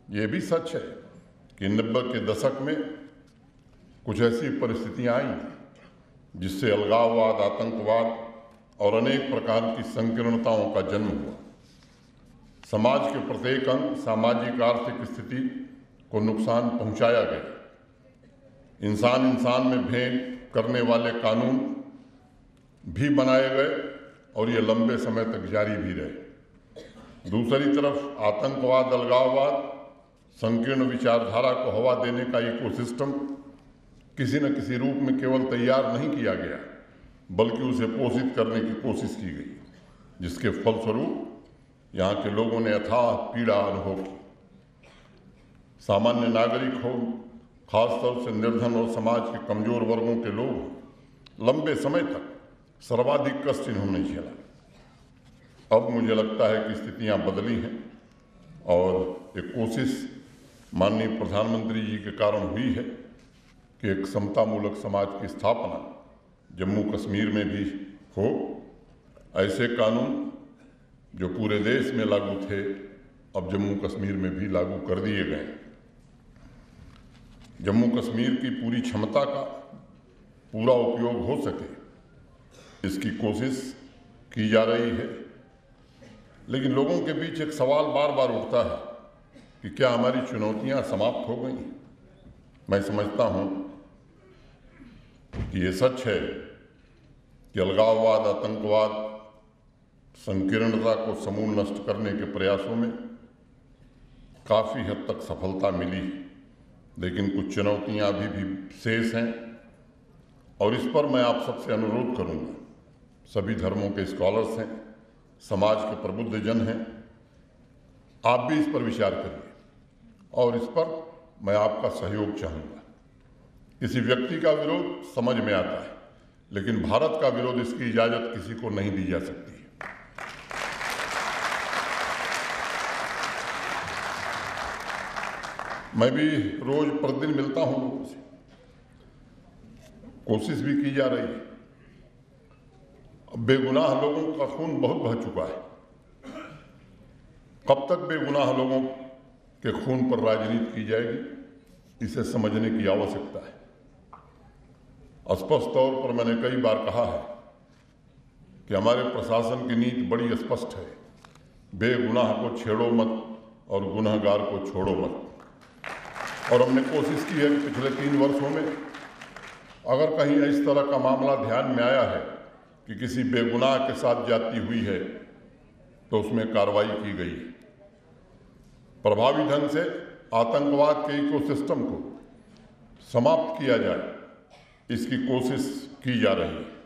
ये भी सच है कि 90 के दशक में कुछ ऐसी परिस्थितियां आई जिससे अलगाववाद, आतंकवाद और अनेक प्रकार की संकीर्णताओं का जन्म हुआ। समाज के प्रत्येक अंग, सामाजिक आर्थिक स्थिति को नुकसान पहुंचाया गया। इंसान में भेद करने वाले कानून भी बनाए गए और ये लंबे समय तक जारी भी रहे। दूसरी तरफ आतंकवाद, अलगाववाद, संकीर्ण विचारधारा को हवा देने का इकोसिस्टम किसी न किसी रूप में केवल तैयार नहीं किया गया, बल्कि उसे पोषित करने की कोशिश की गई, जिसके फलस्वरूप यहाँ के लोगों ने अथाह पीड़ा अनुभव की। सामान्य नागरिक हो, खासतौर से निर्धन और समाज के कमजोर वर्गों के लोग लंबे समय तक सर्वाधिक कष्ट इन्होंने झेला। अब मुझे लगता है कि स्थितियां बदली हैं और एक कोशिश माननीय प्रधानमंत्री जी के कारण हुई है कि एक समतामूलक समाज की स्थापना जम्मू कश्मीर में भी हो। ऐसे कानून जो पूरे देश में लागू थे, अब जम्मू कश्मीर में भी लागू कर दिए गए। जम्मू कश्मीर की पूरी क्षमता का पूरा उपयोग हो सके, इसकी कोशिश की जा रही है। लेकिन लोगों के बीच एक सवाल बार बार उठता है कि क्या हमारी चुनौतियां समाप्त हो गई? मैं समझता हूं कि ये सच है कि अलगाववाद, आतंकवाद, संकीर्णता को समूल नष्ट करने के प्रयासों में काफ़ी हद तक सफलता मिली, लेकिन कुछ चुनौतियां अभी भी शेष हैं और इस पर मैं आप सबसे अनुरोध करूंगा। सभी धर्मों के स्कॉलर्स हैं, समाज के प्रबुद्ध जन हैं, आप भी इस पर विचार करिए और इस पर मैं आपका सहयोग चाहूँगा। किसी व्यक्ति का विरोध समझ में आता है, लेकिन भारत का विरोध, इसकी इजाज़त किसी को नहीं दी जा सकती है। मैं भी रोज प्रतिदिन मिलता हूं लोगों से, कोशिश भी की जा रही है। अब बेगुनाह लोगों का खून बहुत बह चुका है। कब तक बेगुनाह लोगों के खून पर राजनीति की जाएगी, इसे समझने की आवश्यकता है। स्पष्ट तौर पर मैंने कई बार कहा है कि हमारे प्रशासन की नीति बड़ी स्पष्ट है, बेगुनाह को छेड़ो मत और गुनहगार को छोड़ो मत। और हमने कोशिश की है कि पिछले 3 वर्षों में अगर कहीं इस तरह का मामला ध्यान में आया है कि किसी बेगुनाह के साथ ज्यादती हुई है, तो उसमें कार्रवाई की गई है। प्रभावी ढंग से आतंकवाद के इकोसिस्टम को समाप्त किया जाए, इसकी कोशिश की जा रही है।